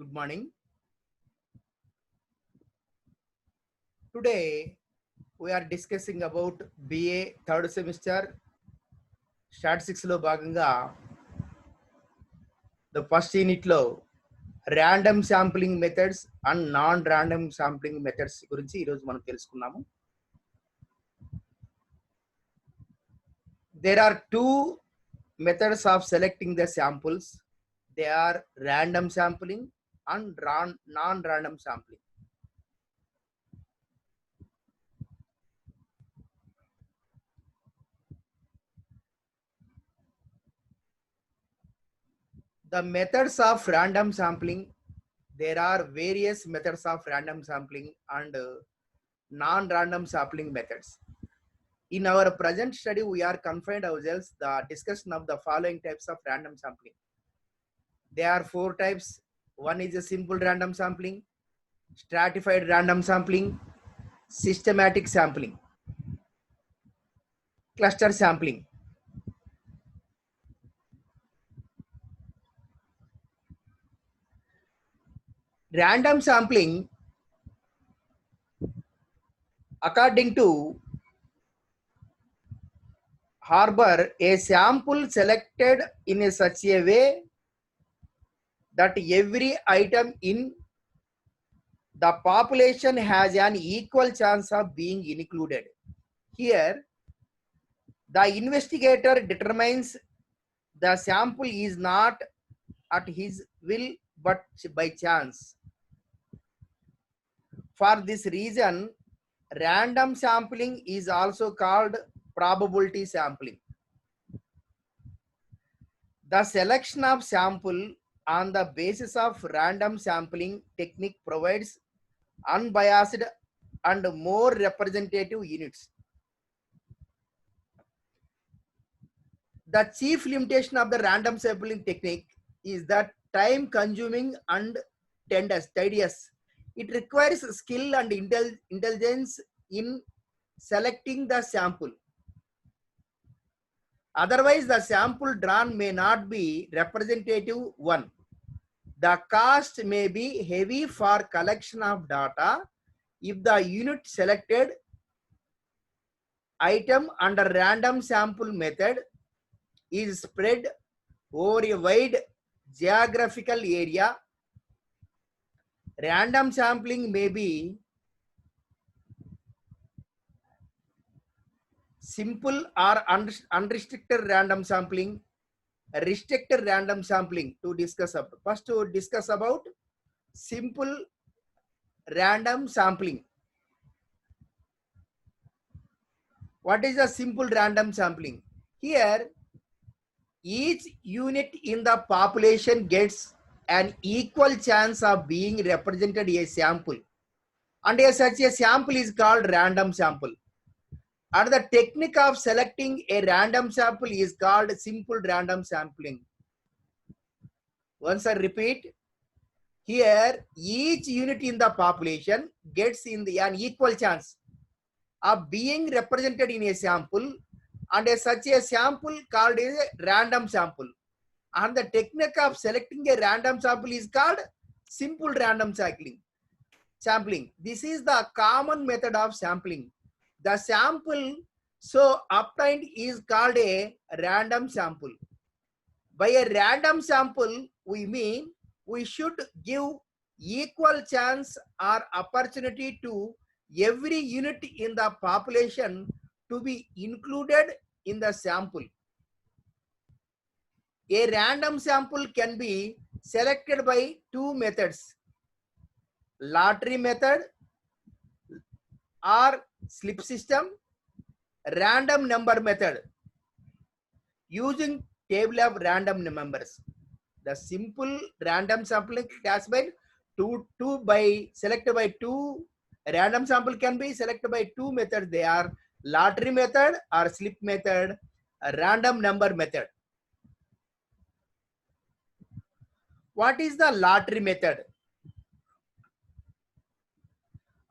Good morning. Today we are discussing about BA third semester Statistics లో భాగంగా the first unit లో random sampling methods and non random sampling methods గురించి ఈ రోజు మనం తెలుసుకున్నాము. There are two methods of selecting the samples. They are random sampling and non random sampling. The methods of random sampling, there are various methods of random sampling and non-random sampling methods. In our present study, we are confined ourselves the discussion of the following types of random sampling. There are four types. One is a simple random sampling, stratified random sampling, systematic sampling, cluster sampling. Random sampling, according to Harbour, a sample selected in such a way that every item in the population has an equal chance of being included. Here, the investigator determines the sample is not at his will but by chance. For this reason, random sampling is also called probability sampling. The selection of sample on the basis of random sampling technique provides unbiased and more representative units. The chief limitation of the random sampling technique is that time consuming and tedious. It requires skill and intelligence in selecting the sample. Otherwise, the sample drawn may not be representative one. The cost may be heavy for collection of data if the unit selected item under random sample method is spread over a wide geographical area. Random sampling may be simple or unrestricted random sampling, restricted random sampling. To discuss about, first to discuss about simple random sampling. What is a simple random sampling? Here, each unit in the population gets an equal chance of being represented a sample, and such a sample is called random sample. And the technique of selecting a random sample is called simple random sampling. Once I repeat, here each unit in the population gets an equal chance of being represented in a sample, and such a sample called a random sample. And the technique of selecting a random sample is called simple random sampling. This is the common method of sampling. The sample so obtained is called a random sample. By a random sample, we mean we should give equal chance or opportunity to every unit in the population to be included in the sample. A random sample can be selected by two methods: lottery method or slip system, random number method using table of random numbers. The simple random sampling has been selected by two. Random sample can be selected by two methods. They are lottery method or slip method, random number method. What is the lottery method?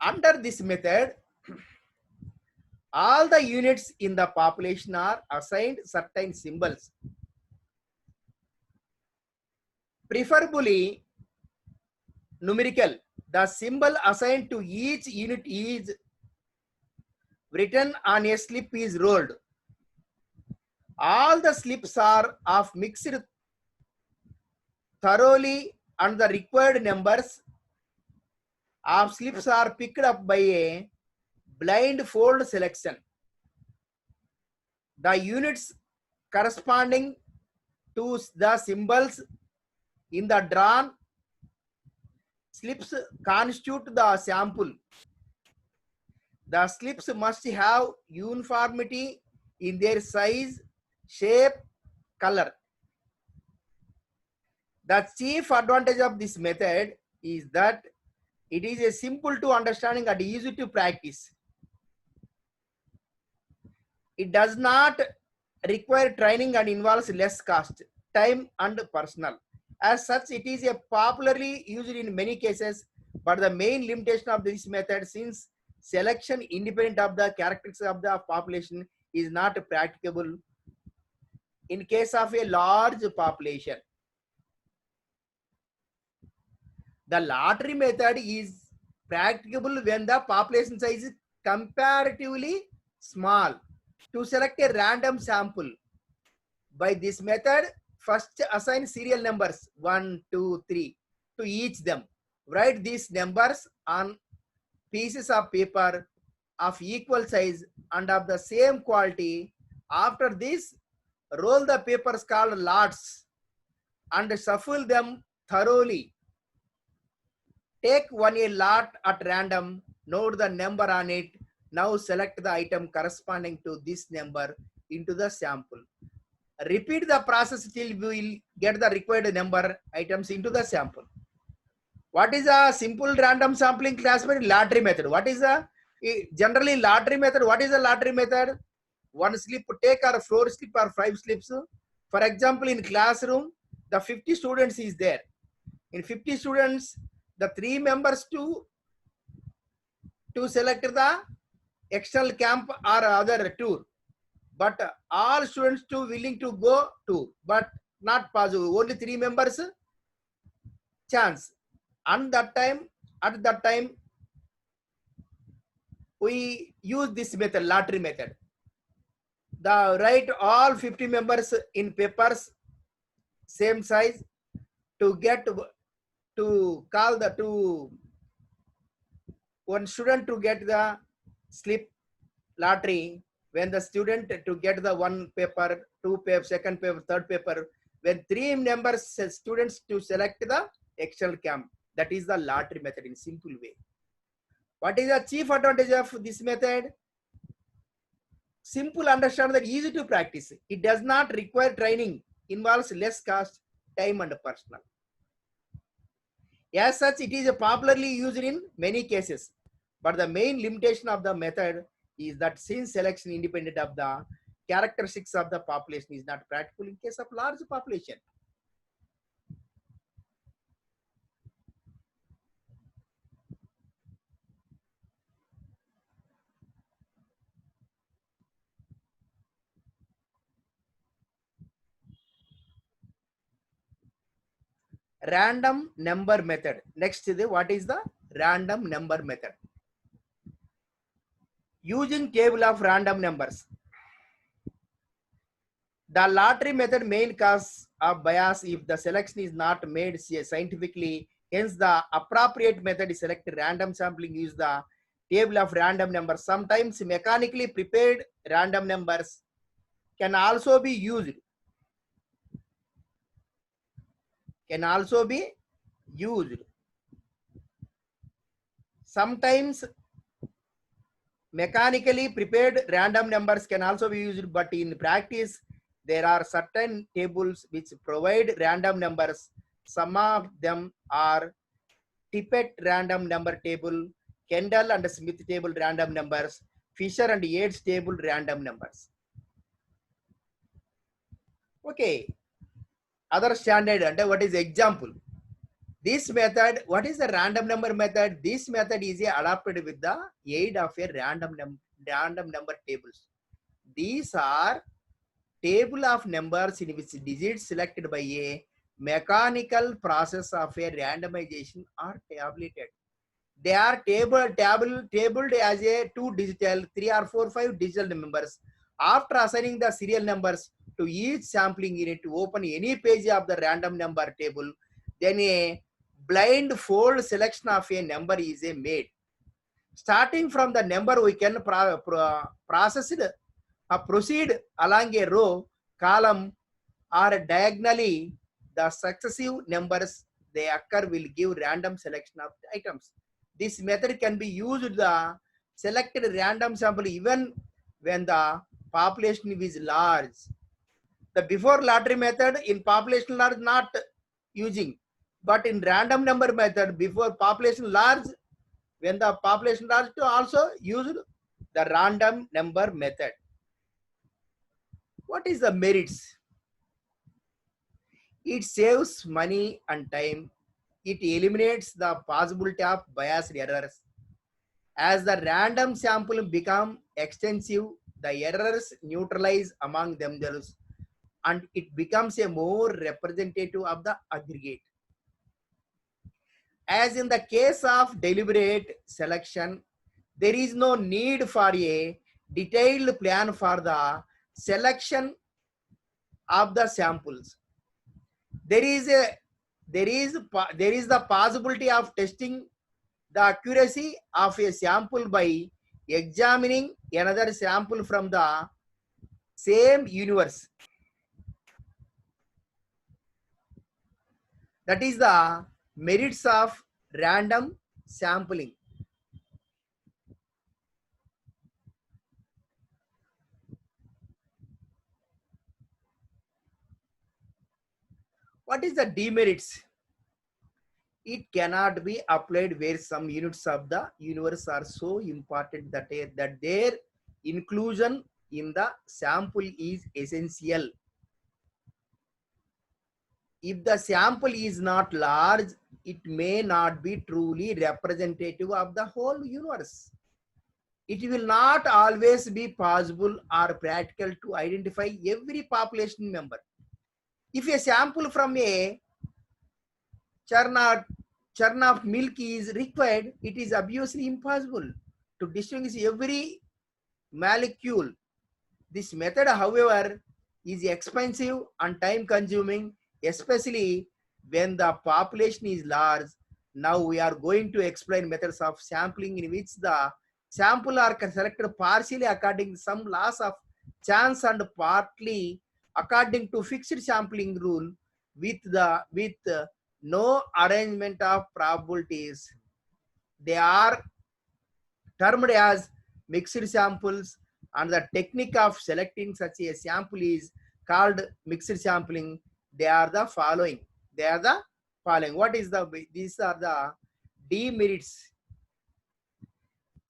Under this method, all the units in the population are assigned certain symbols. Preferably, numerical. The symbol assigned to each unit is written on a slip is rolled. All the slips are of mixed thoroughly and the required numbers of slips are picked up by a blindfold selection. The units corresponding to the symbols in the drawn slips constitute the sample. The slips must have uniformity in their size, shape, color. The chief advantage of this method is that it is a simple to understanding and easy to practice. It does not require training and involves less cost, time and personnel. As such, it is a popularly used in many cases, but the main limitation of this method, since selection independent of the characteristics of the population, is not practicable in case of a large population. The lottery method is practicable when the population size is comparatively small. To select a random sample, by this method, first assign serial numbers 1, 2, 3 to each them. Write these numbers on pieces of paper of equal size and of the same quality. After this, roll the papers called lots and shuffle them thoroughly. Take one a lot at random, note the number on it. Now select the item corresponding to this number into the sample. Repeat the process till we will get the required number items into the sample. What is a simple random sampling classified? Lottery method. What is a generally lottery method? What is a lottery method? One slip take or 4 slip or 5 slips. For example, in classroom, the 50 students is there. In 50 students, the 3 members to select the external camp or other tour. But all students too willing to go to, but not possible. Only 3 members chance. And at that time, we use this method, lottery method. The write all 50 members in papers, same size, to get to call the one student to get the slip lottery. When the student to get the 1 paper, 2 paper, 2nd paper, 3rd paper, when 3 members students to select the external camp. That is the lottery method in simple way. What is the chief advantage of this method? Simple, understand that easy to practice. It does not require training, involves less cost, time and personnel. As such, it is popularly used in many cases, but the main limitation of the method is that since selection independent of the characteristics of the population is not practical in case of large population. Random number method. Next, what is the random number method? Using table of random numbers. The lottery method main cause of bias if the selection is not made scientifically. Hence, the appropriate method is select random sampling. Use the table of random numbers. Sometimes mechanically prepared random numbers can also be used. Sometimes mechanically prepared random numbers can also be used, but in practice, there are certain tables which provide random numbers. Some of them are Tippett random number table, Kendall and Smith table random numbers, Fisher and Yates table random numbers. Okay. Other standard, and what is example? This method, what is the random number method? This method is adopted with the aid of a random number tables. These are table of numbers in which digits selected by a mechanical process of a randomization are tabulated. They are tabled as a 2 digital, 3 or 4, 5 digital numbers. After assigning the serial numbers to each sampling unit to open any page of the random number table, then a blind fold selection of a number is made. Starting from the number, we can proceed along a row, column, or diagonally. The successive numbers they occur will give random selection of items. This method can be used the selected random sample even when the population is large. The before lottery method in population large not using, but in random number method before population large, when the population large to also use the random number method. What is the merits? It saves money and time. It eliminates the possibility of biased errors. As the random sample become extensive, the errors neutralize among themselves and it becomes a more representative of the aggregate. As in the case of deliberate selection, there is no need for a detailed plan for the selection of the samples. There is the possibility of testing the accuracy of a sample by examining another sample from the same universe. That is the merits of random sampling. What is the demerits? It cannot be applied where some units of the universe are so important that their inclusion in the sample is essential. If the sample is not large, it may not be truly representative of the whole universe. It will not always be possible or practical to identify every population member. If a sample from a churn of milk is required, it is obviously impossible to distinguish every molecule. This method, however, is expensive and time consuming, especially when the population is large. Now we are going to explain methods of sampling in which the sample are selected partially according to some laws of chance and partly according to fixed sampling rule with no arrangement of probabilities. They are termed as mixed samples, and the technique of selecting such a sample is called mixed sampling. They are the following. What is these are the demerits.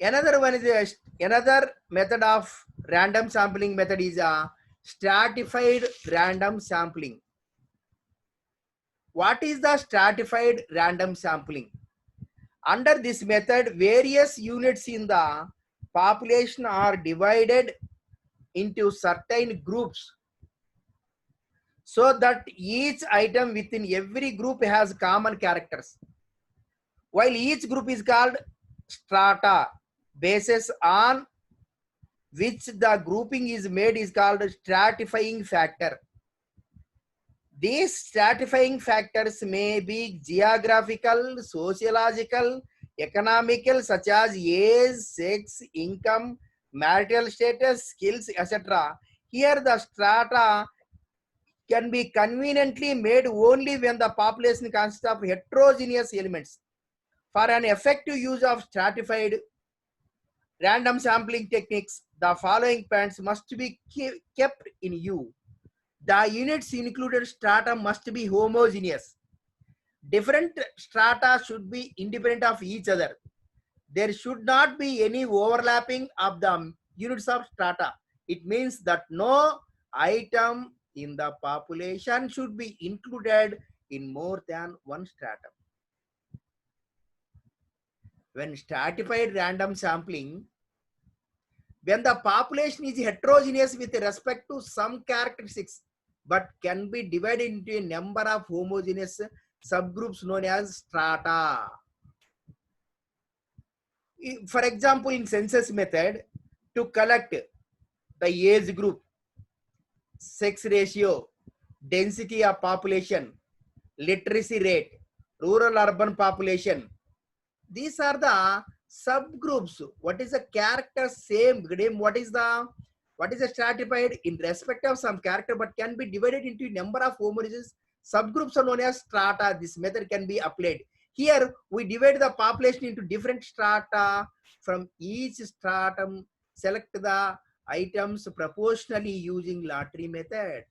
Another method of random sampling method is a stratified random sampling. What is the stratified random sampling? Under this method, various units in the population are divided into certain groups so that each item within every group has common characters. While each group is called strata, basis on which the grouping is made is called stratifying factor. These stratifying factors may be geographical, sociological, economical, such as age, sex, income, marital status, skills, etc. Here the strata can be conveniently made only when the population consists of heterogeneous elements. For an effective use of stratified random sampling techniques, the following points must be kept in view. The units included strata must be homogeneous. Different strata should be independent of each other. There should not be any overlapping of the units of strata. It means that no item in the population should be included in more than one stratum. When stratified random sampling, when the population is heterogeneous with respect to some characteristics, but can be divided into a number of homogeneous subgroups known as strata. For example, in census method, to collect the age group, sex ratio, density of population, literacy rate, rural urban population, these are the subgroups. What is the character same? What is the stratified in respect of some character, but can be divided into number of homogeneous subgroups are known as strata. This method can be applied. Here we divide the population into different strata. From each stratum, select the items proportionally using lottery method.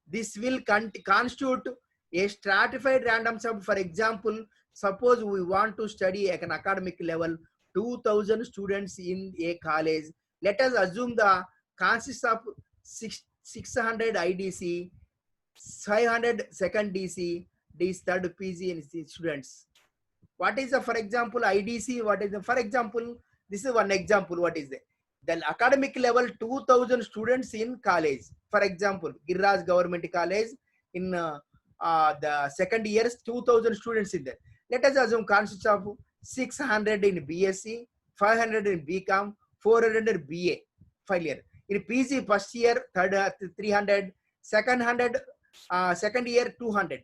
This will constitute a stratified random sample. For example, suppose we want to study at an academic level 2000 students in a college. Let us assume the consists of 600 IDC, 500 second DC, this third PG and students. What is the, for example, IDC? What is the, for example, this is one example. What is the academic level 2000 students in college? For example, Giriraj Government College in the second years, 2000 students in there. Let us assume consists of 600 in BSc, 500 in BCom, 400 in BA, final year. In PG first year, third 300, second year 200.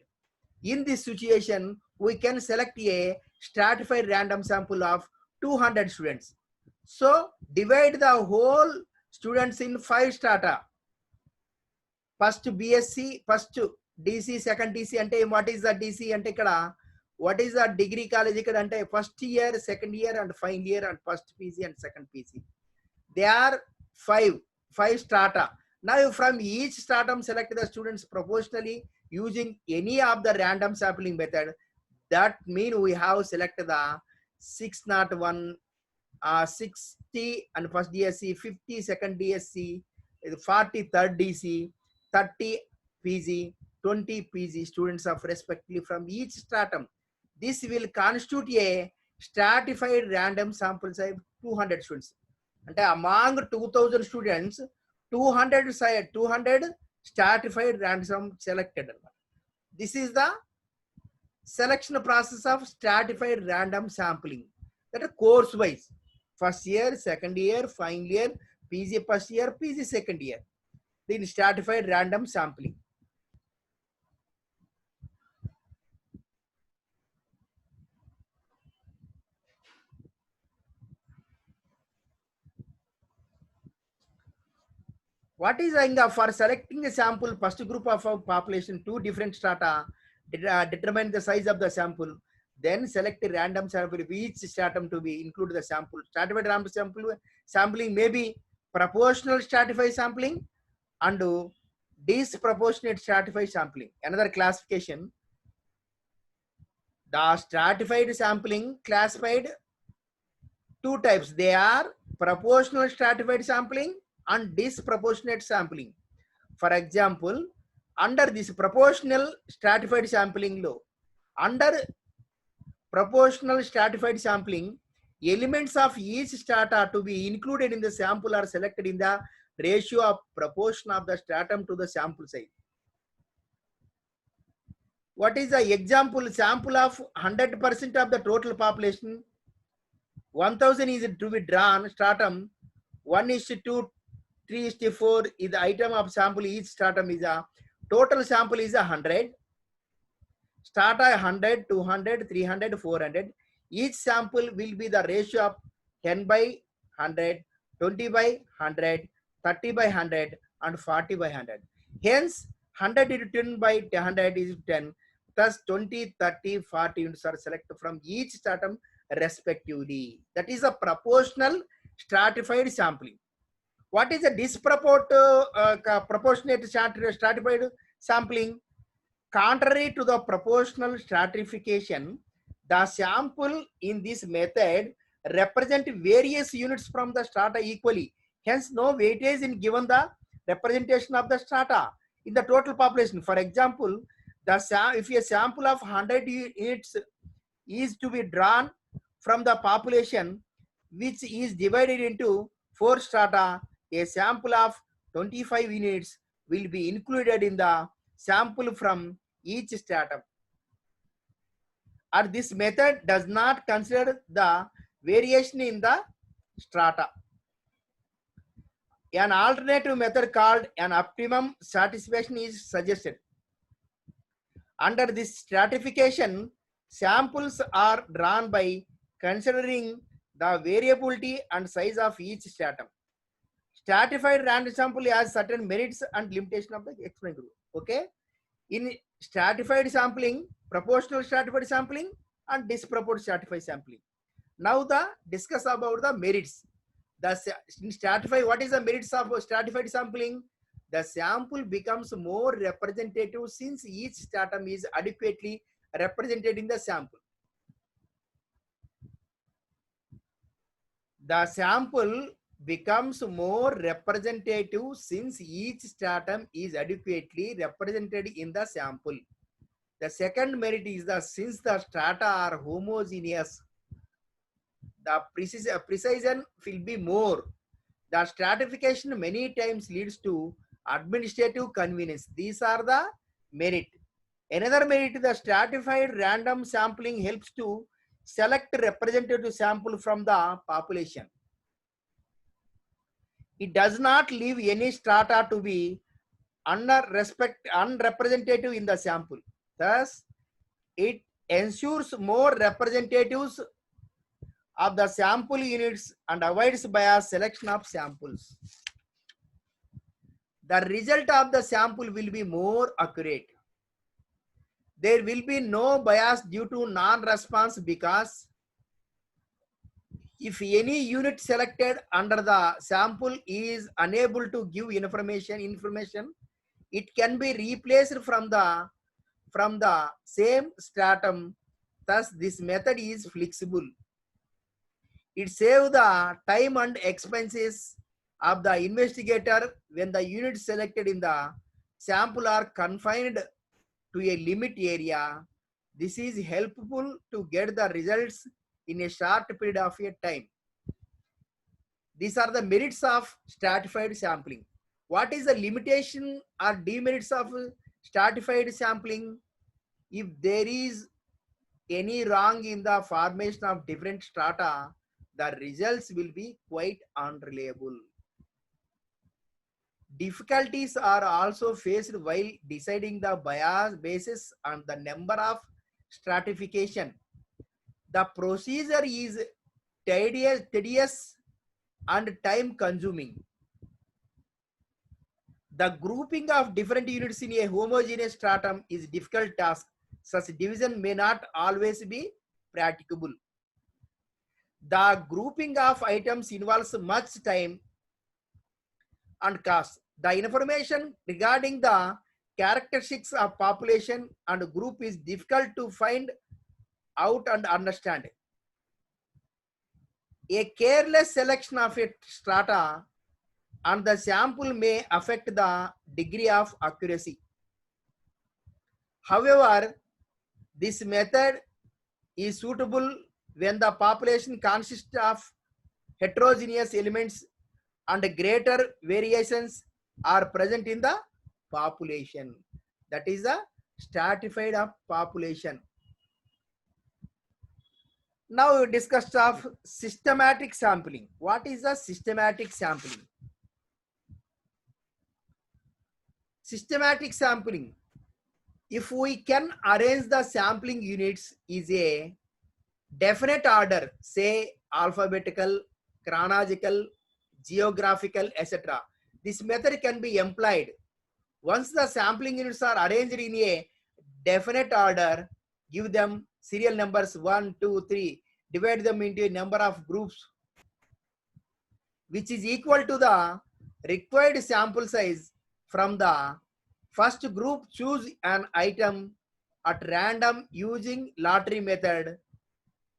In this situation, we can select a stratified random sample of 200 students. So divide the whole students in 5 strata. First BSc, first DC, second DC ante what is the DC ante ikkada, what is the degree college ikkada ante first year, second year and final year and first PC and second PC. They are five strata. Now from each stratum select the students proportionally using any of the random sampling method. That means we have selected the 601, 60 and first DSC, 50 second DSC, 40 third DC, 30 PG, 20 PG students of respectively from each stratum. This will constitute a stratified random sample size 200 students. And among 2000 students, 200 stratified random selected. This is the selection process of stratified random sampling. That is course wise. First year, second year, final year, PG first year, PG second year. Then stratified random sampling. What is for selecting a sample first group of population, 2 different strata, determine the size of the sample, then select a random sample of each stratum to be included the sample. Stratified random sampling may be proportional stratified sampling and disproportionate stratified sampling. Another classification, the stratified sampling classified 2 types. They are proportional stratified sampling and disproportionate sampling. For example, under this proportional stratified sampling law, under proportional stratified sampling, elements of each strata to be included in the sample are selected in the ratio of proportion of the stratum to the sample size. What is the example? Sample of 100% of the total population, 1000 is to be drawn. Stratum 1:2, 3:4 is the item of sample. Each stratum is a total sample is 100. Strata 100, 200, 300, 400. Each sample will be the ratio of 10 by 100, 20 by 100, 30 by 100 and 40 by 100. Hence 100 into 10 by 100 is 10. Thus 20, 30, 40 units are selected from each stratum respectively. That is a proportional stratified sampling. What is a disproportionate stratified sampling? Contrary to the proportional stratification, the sample in this method represent various units from the strata equally. Hence, no weightage in given the representation of the strata in the total population. For example, if a sample of 100 units is to be drawn from the population, which is divided into 4 strata, a sample of 25 units will be included in the sample from each stratum. Or this method does not consider the variation in the strata. An alternative method called an optimum stratification is suggested. Under this stratification, samples are drawn by considering the variability and size of each stratum. Stratified random sample has certain merits and limitation of the experiment group. Okay. In stratified sampling, proportional stratified sampling and disproportional stratified sampling. Now the discuss about the merits. In stratified, what is the merits of stratified sampling? The sample becomes more representative since each stratum is adequately represented in the sample. The sample becomes more representative since each stratum is adequately represented in the sample. The second merit is that since the strata are homogeneous, the precision will be more. The stratification many times leads to administrative convenience. These are the merit. Another merit, the stratified random sampling helps to select representative sample from the population. It does not leave any strata to be unrepresentative in the sample. Thus, it ensures more representatives of the sample units and avoids bias selection of samples. The result of the sample will be more accurate. There will be no bias due to non-response because if any unit selected under the sample is unable to give information, it can be replaced from the same stratum. Thus, this method is flexible. It saves the time and expenses of the investigator when the units selected in the sample are confined to a limit area. This is helpful to get the results in a short period of a time. These are the merits of stratified sampling. What is the limitation or demerits of stratified sampling? If there is any wrong in the formation of different strata, the results will be quite unreliable. Difficulties are also faced while deciding the bias basis on the number of stratification. The procedure is tedious and time consuming. The grouping of different units in a homogeneous stratum is a difficult task. Such division may not always be practicable. The grouping of items involves much time and cost. The information regarding the characteristics of population and group is difficult to find out and understand. A careless selection of a strata and the sample may affect the degree of accuracy. However, this method is suitable when the population consists of heterogeneous elements and greater variations are present in the population. That is the stratified of population. Now we discussed of systematic sampling. What is the systematic sampling? Systematic sampling. If we can arrange the sampling units is a definite order, say alphabetical, chronological, geographical, etc. This method can be employed. Once the sampling units are arranged in a definite order, give them serial numbers 1, 2, 3, divide them into a number of groups which is equal to the required sample size. From the first group, choose an item at random using lottery method.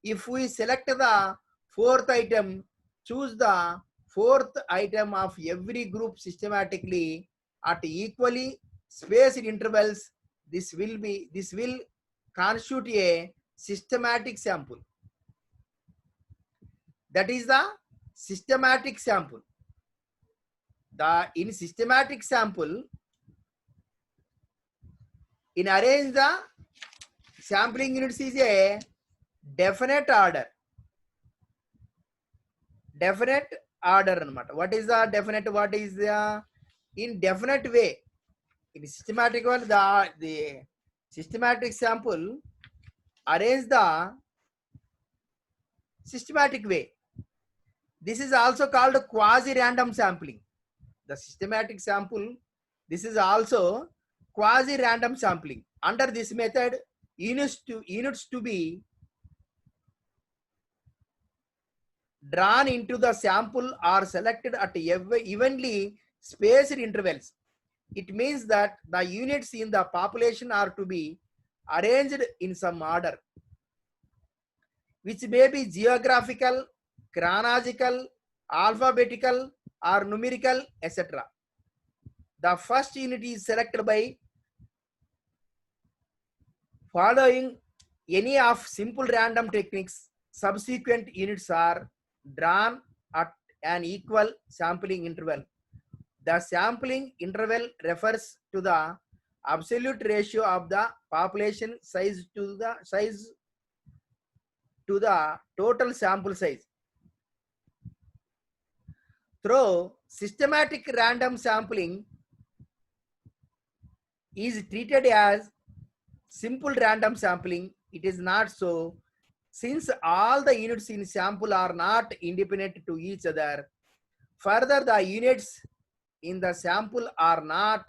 If we select the fourth item, choose the fourth item of every group systematically at equally spaced intervals. This will constitute a systematic sample. That is the systematic sample. In systematic sample, In arrange the sampling units is a definite order. Definite order anamata. What is the definite? What is the indefinite way? In systematic one, the systematic sample arrange the systematic way. This is also called quasi-random sampling. The systematic sample, this is also quasi-random sampling. Under this method, units to be drawn into the sample are selected at evenly spaced intervals. It means that the units in the population are to be arranged in some order, which may be geographical, chronological, alphabetical, or numerical, etc. The first unit is selected by following any of simple random techniques. Subsequent units are drawn at an equal sampling interval. The sampling interval refers to the absolute ratio of the population size to the total sample size. Through systematic random sampling is treated as simple random sampling. It is not so, since all the units in sample are not independent to each other. Further, the units in the sample are not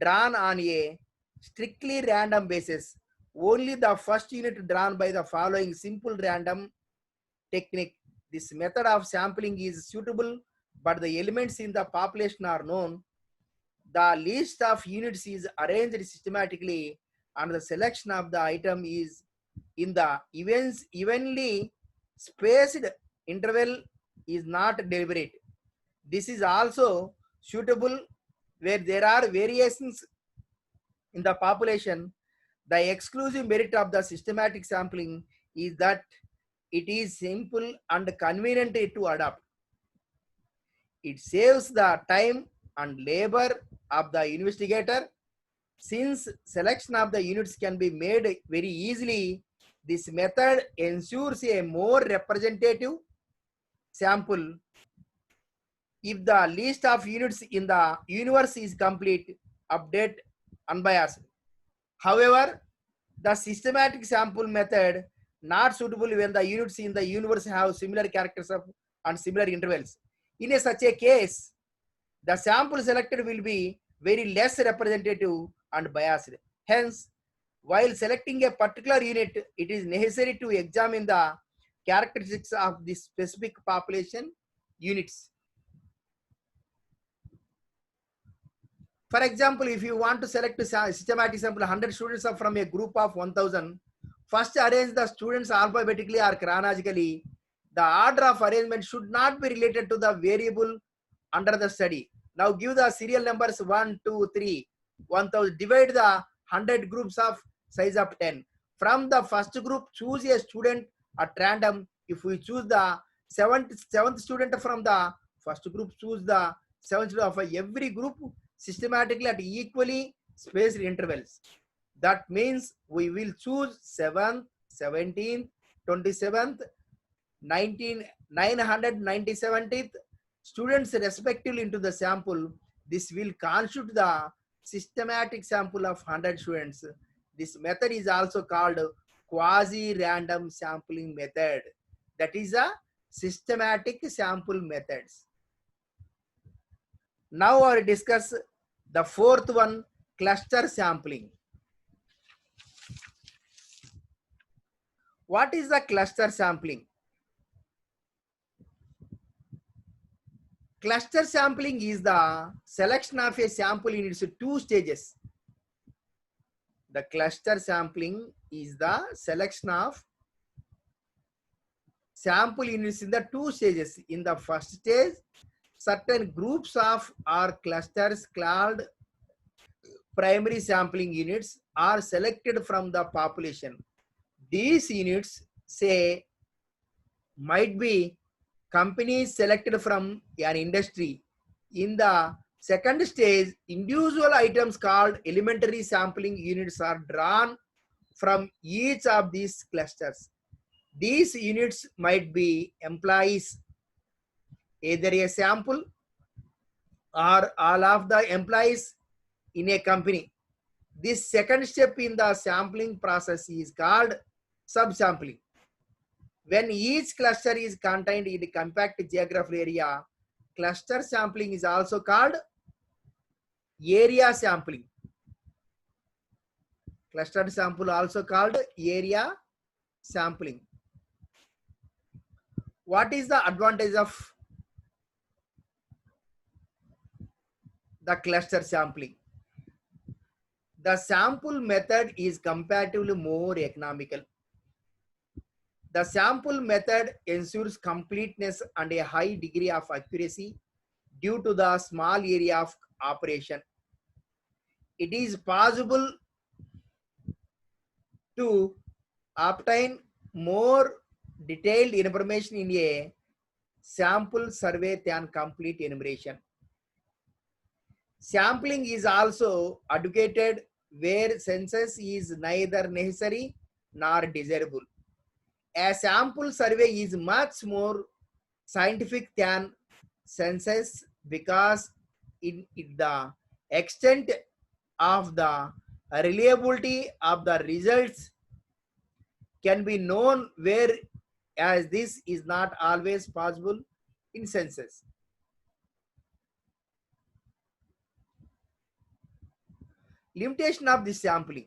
drawn on a strictly random basis. Only the first unit drawn by the following simple random technique. This method of sampling is suitable, but the elements in the population are known. The list of units is arranged systematically, and the selection of the item is in the evenly spaced interval is not deliberate. This is also suitable where there are variations in the population. The exclusive merit of the systematic sampling is that it is simple and convenient to adopt. It saves the time and labor of the investigator. Since selection of the units can be made very easily, this method ensures a more representative sample. If the list of units in the universe is complete, update unbiased. However, the systematic sample method not suitable when the units in the universe have similar characters and similar intervals. In such a case, the sample selected will be very less representative and biased. Hence, while selecting a particular unit, it is necessary to examine the characteristics of the specific population units. For example, if you want to select a systematic sample 100 students from a group of 1000, first arrange the students alphabetically or chronologically. The order of arrangement should not be related to the variable under the study. Now give the serial numbers 1, 2, 3, 1000. Divide the 100 groups of size of 10. From the first group, choose a student at random. If we choose the seventh student from the first group, choose the seventh student of every group systematically at equally spaced intervals. That means we will choose 7th, 17th, 27th, 997th students respectively into the sample. This will constitute the systematic sample of 100 students. This method is also called quasi-random sampling method. That is a systematic sample methods. Now I will discuss the fourth one, cluster sampling. What is the cluster sampling? Cluster sampling is the selection of a sample in its two stages. The cluster sampling is the selection of sample units in the two stages. In the first stage, certain groups of or clusters called primary sampling units are selected from the population. These units, say, might be companies selected from an industry. In the Second stage, individual items called elementary sampling units are drawn from each of these clusters. These units might be employees, either a sample or all of the employees in a company. This second step in the sampling process is called subsampling. When each cluster is contained in a compact geographical area, cluster sampling is also called area sampling. Clustered sample also called area sampling. What is the advantage of the cluster sampling? The sample method is comparatively more economical. The sample method ensures completeness and a high degree of accuracy due to the small area of operation. It is possible to obtain more detailed information in a sample survey than complete enumeration. Sampling is also advocated where census is neither necessary nor desirable. A sample survey is much more scientific than census because the extent of the reliability of the results can be known, whereas this is not always possible in census. Limitation of this sampling.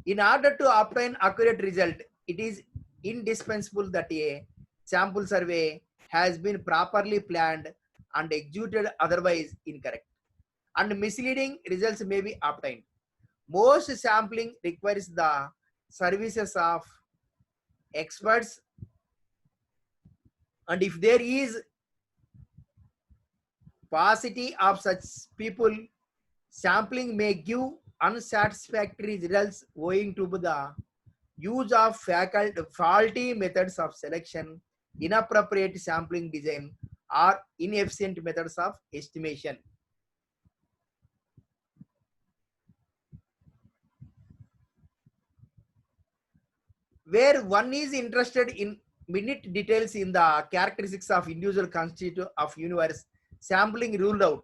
In order to obtain accurate result, it is indispensable that a sample survey has been properly planned and executed, otherwise incorrect and misleading results may be obtained. Most sampling requires the services of experts, and if there is paucity of such people, sampling may give unsatisfactory results owing to the use of faulty methods of selection, inappropriate sampling design, or inefficient methods of estimation. Where one is interested in minute details in the characteristics of individual constituent of universe, sampling ruled out.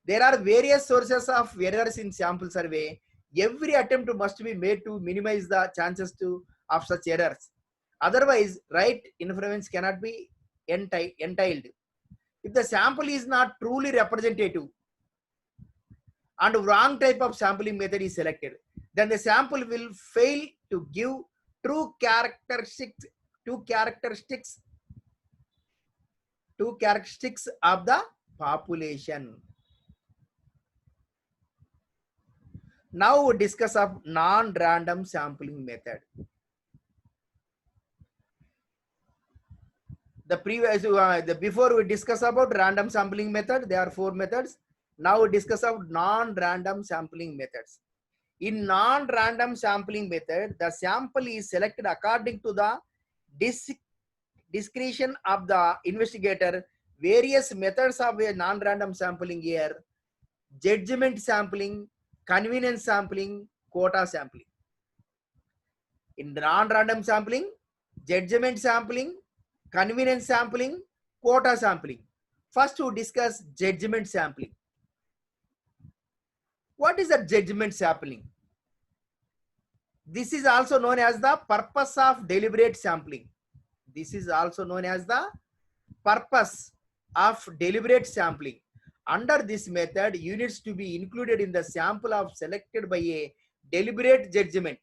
There are various sources of errors in sample survey. Every attempt must be made to minimize the chances of such errors. Otherwise, right inference cannot be entailed. If the sample is not truly representative and wrong type of sampling method is selected, then the sample will fail to give true characteristics of the population. Now we discuss of non-random sampling method. Before we discuss about random sampling method, there are 4 methods. Now we discuss of non-random sampling methods. In non-random sampling method, the sample is selected according to the discretion of the investigator. Various methods of a non-random sampling here: judgment sampling, convenience sampling, quota sampling. In non-random sampling, judgment sampling, convenience sampling, quota sampling. First, to discuss judgment sampling. What is a judgment sampling? This is also known as the purpose of deliberate sampling. This is also known as the purpose of deliberate sampling. Under this method, units to be included in the sample of selected by a deliberate judgment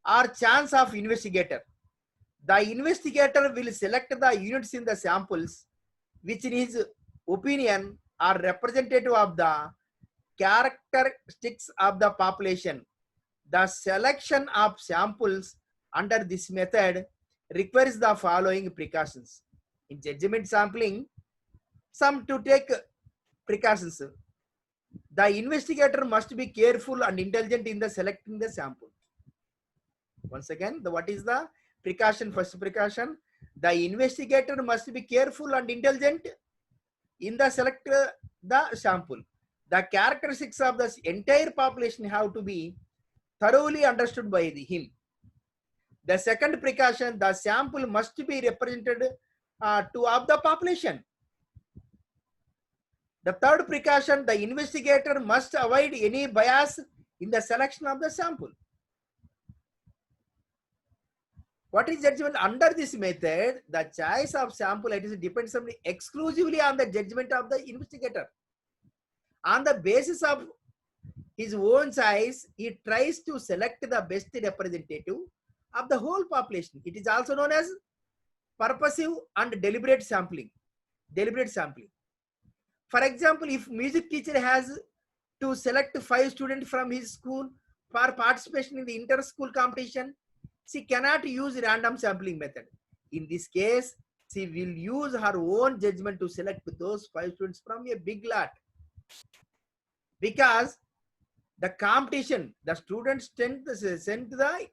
or chance of investigator. The investigator will select the units in the samples which in his opinion are representative of the characteristics of the population. The selection of samples under this method requires the following precautions. In judgment sampling, some to take precautions. The investigator must be careful and intelligent in the selecting the sample. Once again, what is the precaution? First precaution, the investigator must be careful and intelligent in the select the sample. The characteristics of the entire population have to be thoroughly understood by him. The second precaution, the sample must be represented to of the population. The third precaution, the investigator must avoid any bias in the selection of the sample. What is judgment? Under this method, the choice of sample depends exclusively on the judgment of the investigator. On the basis of his own choice, he tries to select the best representative of the whole population. It is also known as purposive and deliberate sampling. Deliberate sampling. For example, if music teacher has to select 5 students from his school for participation in the inter-school competition, she cannot use random sampling method. In this case, she will use her own judgment to select those 5 students from a big lot. Because the competition, the students sent to the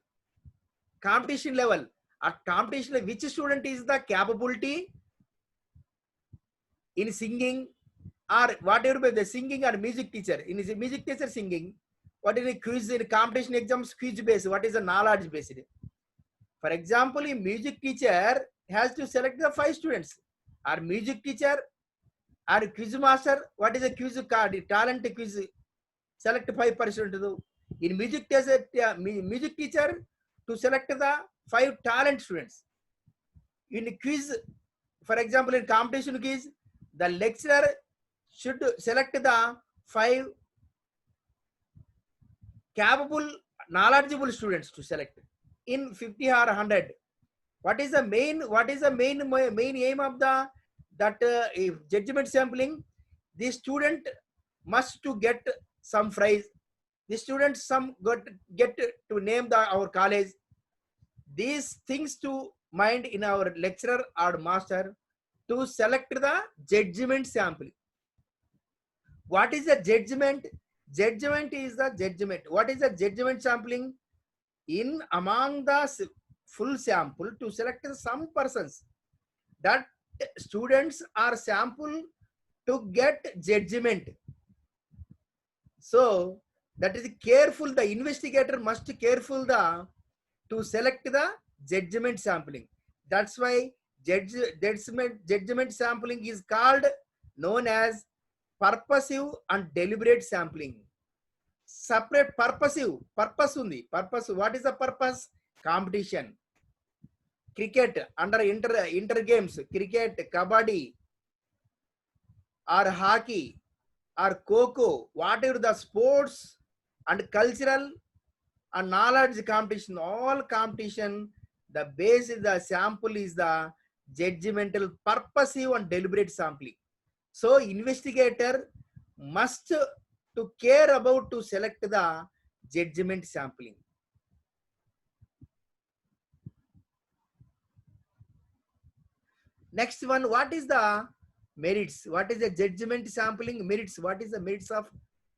competition level. At competition, which student is the capability in singing or whatever by the singing or music teacher. In his music teacher singing, what is the quiz in competition exams quiz based? What is the knowledge based? For example, a music teacher has to select the 5 students. Our music teacher or quiz master, what is a quiz card? Talent quiz, select 5%. In music teacher to select the 5 talent students. In quiz, for example, in competition quiz, the lecturer should select the 5 capable, knowledgeable students to select in 50 or 100. What is the main aim of the judgment sampling? The student must to get some prize. The students get to name our college. These things to mind in our lecturer or master to select the judgment sampling. What is the judgment? Judgment is the judgment. What is the judgment sampling? In among the full sample to select some persons that students are sample to get judgment. So that is careful. The investigator must careful to select the judgment sampling. That's why judgment sampling is called known as purposive and deliberate sampling. Separate purposive, purpose undi. Purpose, what is the purpose? Competition. Cricket, under inter games, cricket, kabaddi, or hockey, or kho-kho, whatever the sports and cultural and knowledge competition, all competition, the base is the sample is the judgmental, purposive and deliberate sampling. So investigator must to care about to select the judgment sampling. Next one, what is the merits? What is the judgment sampling merits? What is the merits of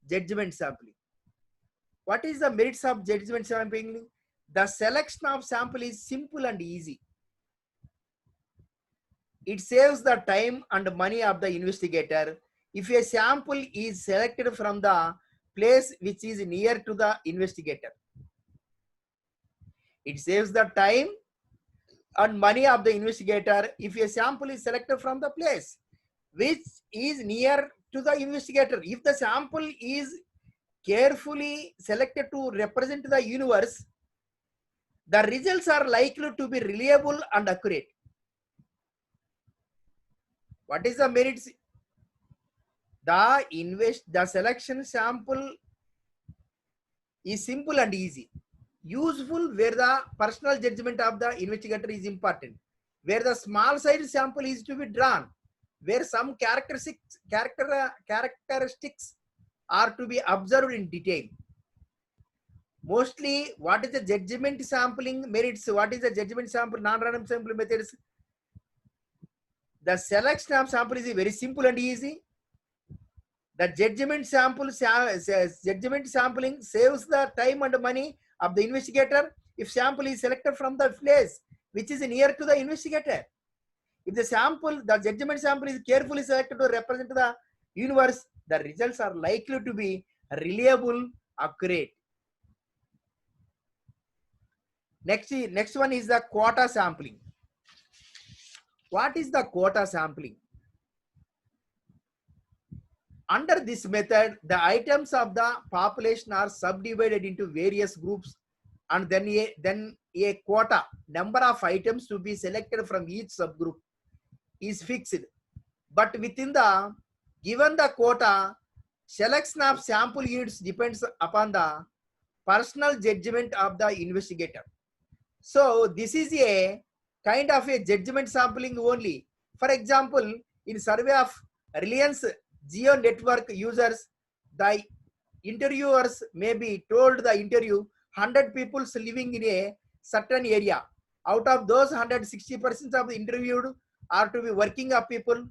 judgment sampling? What is the merits of judgment sampling? The selection of sample is simple and easy. It saves the time and money of the investigator. If a sample is selected from the place which is near to the investigator, it saves the time and money of the investigator. If a sample is selected from the place which is near to the investigator, if the sample is carefully selected to represent the universe, the results are likely to be reliable and accurate. What is the merits? The selection sample is simple and easy. Useful where the personal judgment of the investigator is important. Where the small size sample is to be drawn. Where some characteristics are to be observed in detail. Mostly, what is the judgment sampling merits? What is the judgment sample, non-random sample methods? The selection of sample is very simple and easy. The judgment sampling saves the time and money of the investigator if sample is selected from the place which is near to the investigator. If the sample, the judgment sample is carefully selected to represent the universe, the results are likely to be reliable, accurate. Next one is the quota sampling. What is the quota sampling? Under this method, the items of the population are subdivided into various groups, and then a quota, number of items to be selected from each subgroup, is fixed. But within the given the quota, selection of sample units depends upon the personal judgment of the investigator. So this is a kind of a judgment sampling only. For example, in survey of Reliance Geo network users, the interviewers may be told the interview 100 people living in a certain area. Out of those 160% of the interviewed are to be working of people,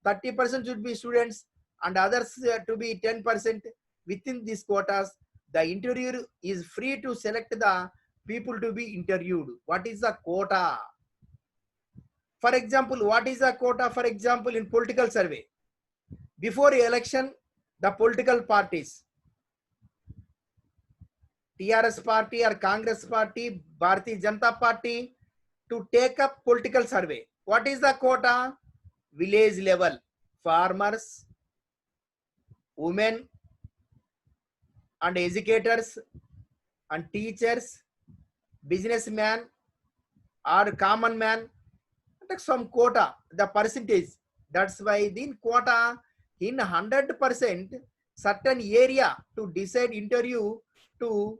30% should be students, and others to be 10%. Within these quotas, the interviewer is free to select the people to be interviewed. What is the quota? For example, what is the quota? For example, in political survey, before election, the political parties, TRS party or Congress party, Bharatiya Janata party, to take up political survey. What is the quota? Village level, farmers, women, and educators, and teachers, businessman, or common man, some quota, the percentage. That's why the quota in 100% certain area to decide interview to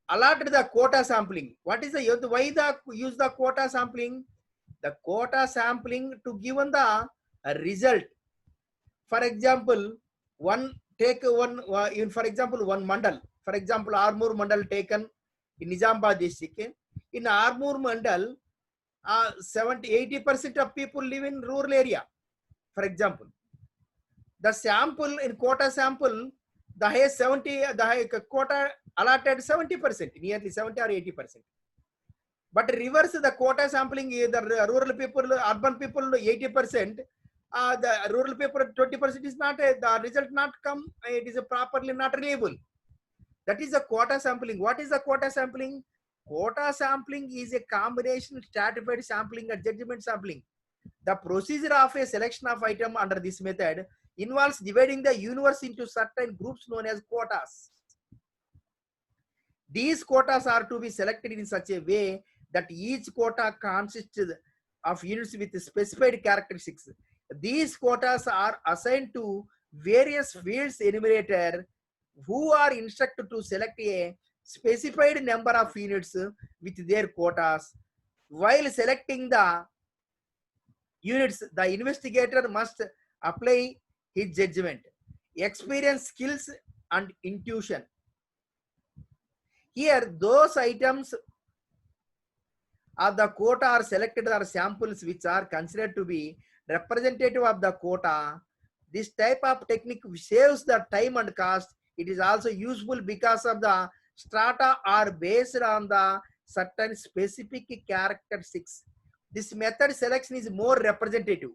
allot the quota sampling. What is the why the use the quota sampling? The quota sampling to given the result. For example, one in for example one mandal. For example, Armoor mandal taken in Nizamabad district. In Armoor mandal, 70-80% of people live in rural area. For example, the sample in quota sample, the highest 70, the high quota allotted 70%, nearly 70 or 80%. But reverse the quota sampling, the rural people, urban people 80%, the rural people 20% is not the result not come. It is properly not reliable. That is the quota sampling. What is the quota sampling? Quota sampling is a combination stratified sampling and judgment sampling. The procedure of a selection of item under this method involves dividing the universe into certain groups known as quotas. These quotas are to be selected in such a way that each quota consists of units with specified characteristics. These quotas are assigned to various fields enumerator who are instructed to select a specified number of units with their quotas. While selecting the units, the investigator must apply his judgment, experience, skills, and intuition. Here, those items of the quota are selected are samples which are considered to be representative of the quota. This type of technique saves the time and cost. It is also useful because of the strata are based on the certain specific characteristics. This method selection is more representative.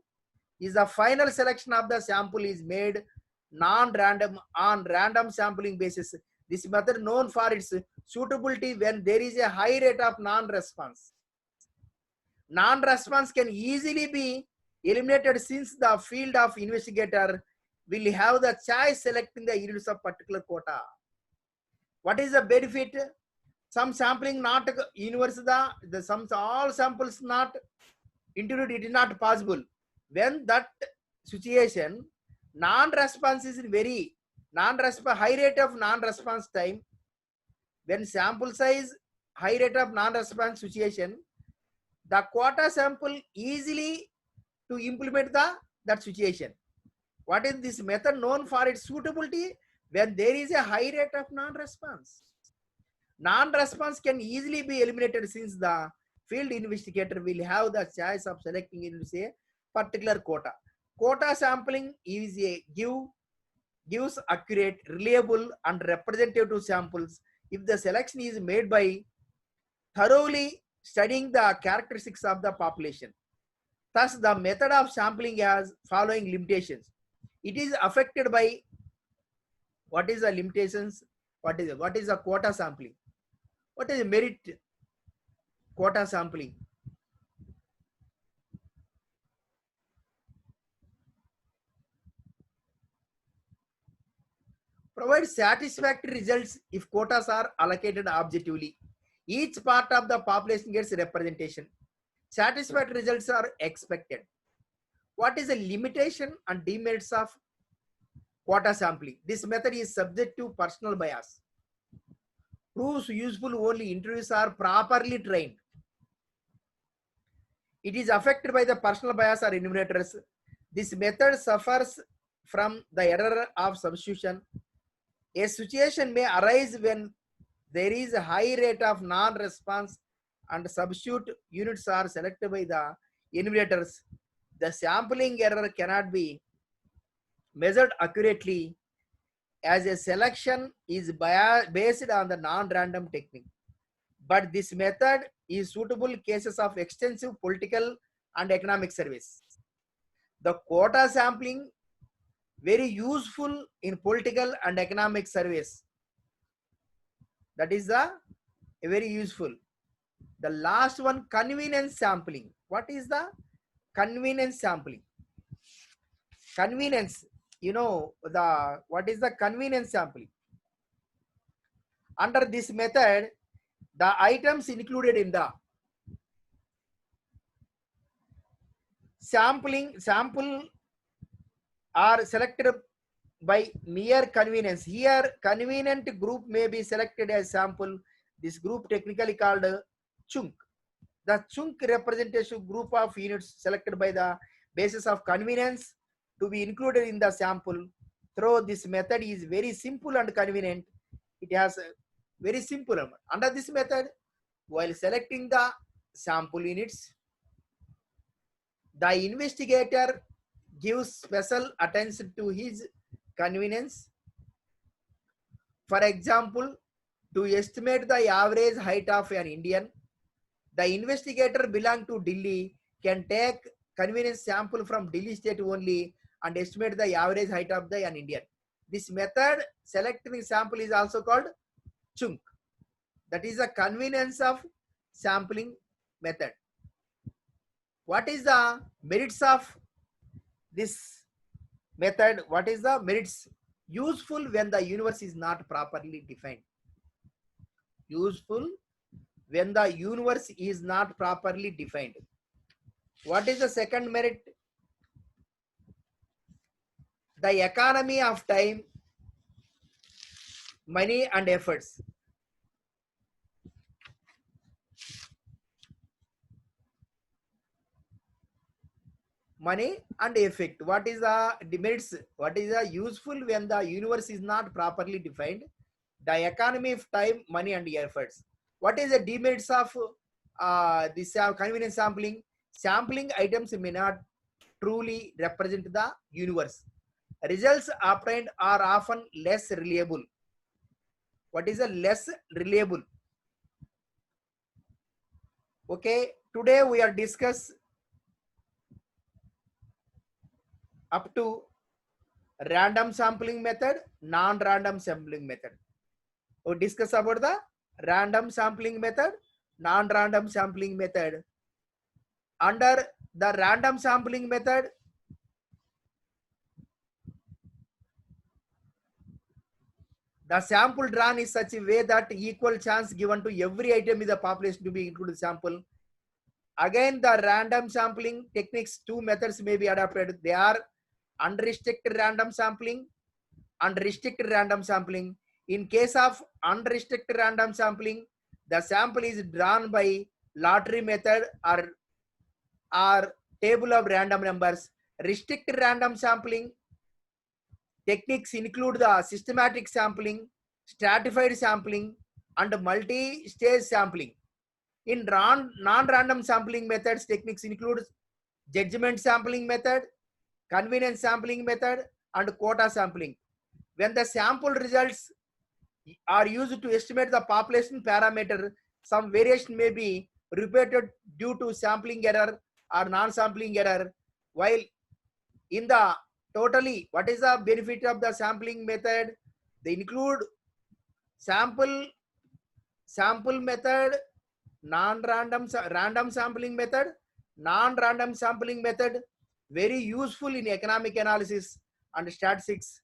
Is the final selection of the sample is made non-random on random sampling basis. This method known for its suitability when there is a high rate of non-response. Non-response can easily be eliminated since the field of investigator will have the choice selecting the units of particular quota. What is the benefit? Some sampling not universe the some all samples not interviewed, it is not possible. When that situation, non-response is very high rate of non-response time. When sample size high rate of non-response situation, the quota sample easily to implement that situation. What is this method known for its suitability? When there is a high rate of non-response. Non-response can easily be eliminated since the field investigator will have the choice of selecting in say particular quota. Quota sampling is a gives accurate, reliable, and representative samples if the selection is made by thoroughly studying the characteristics of the population. Thus, the method of sampling has following limitations. It is affected by what is the limitations, what is the quota sampling, what is the merit quota sampling. Provide satisfactory results if quotas are allocated objectively. Each part of the population gets representation. Satisfactory results are expected. What is the limitation and demerits of quota sampling? This method is subject to personal bias. Proves useful only interviews are properly trained. It is affected by the personal bias or enumerators. This method suffers from the error of substitution. A situation may arise when there is a high rate of non-response and substitute units are selected by the enumerators. The sampling error cannot be measured accurately as a selection is based on the non-random technique. But this method is suitable cases of extensive political and economic surveys. The quota sampling very useful in political and economic surveys. That is the very useful. The last one, convenience sampling. What is the convenience sampling? Convenience, what is the convenience sampling? Under this method, the items included in the sample are selected by mere convenience. Here, convenient group may be selected as sample. This group technically called chunk. The chunk representation group of units selected by the basis of convenience to be included in the sample. Through this method is very simple and convenient. It has a very simple. Under this method, while selecting the sample units, the investigator gives special attention to his convenience. For example, to estimate the average height of an Indian, the investigator belonging to Delhi can take convenience sample from Delhi state only and estimate the average height of an Indian. This method selecting sample is also called chunk. That is the convenience of sampling method. What is the merits of this method? What is the merits? Useful when the universe is not properly defined. Useful when the universe is not properly defined. What is the second merit? The economy of time, money and efforts. Money and effect. What is the demerits? What is the useful when the universe is not properly defined? The economy of time, money and efforts. What is the demerits of this convenience sampling? Sampling items may not truly represent the universe. Results obtained are often less reliable. What is a less reliable? Okay, today we are discuss up to random sampling method, non-random sampling method. We discuss about the random sampling method, non-random sampling method. Under the random sampling method, the sample drawn is such a way that equal chance given to every item in the population to be included sample. Again, the random sampling techniques, two methods may be adopted. They are unrestricted random sampling and restricted random sampling. In case of unrestricted random sampling, the sample is drawn by lottery method or table of random numbers. Restricted random sampling techniques include the systematic sampling, stratified sampling, and multi-stage sampling. In non-random sampling methods, techniques include judgment sampling method, convenience sampling method, and quota sampling. When the sample results are used to estimate the population parameter, some variation may be repeated due to sampling error or non-sampling error. While in the totally, what is the benefit of the sampling method? They include sample method, random sampling method, non-random sampling method, very useful in economic analysis and statistics.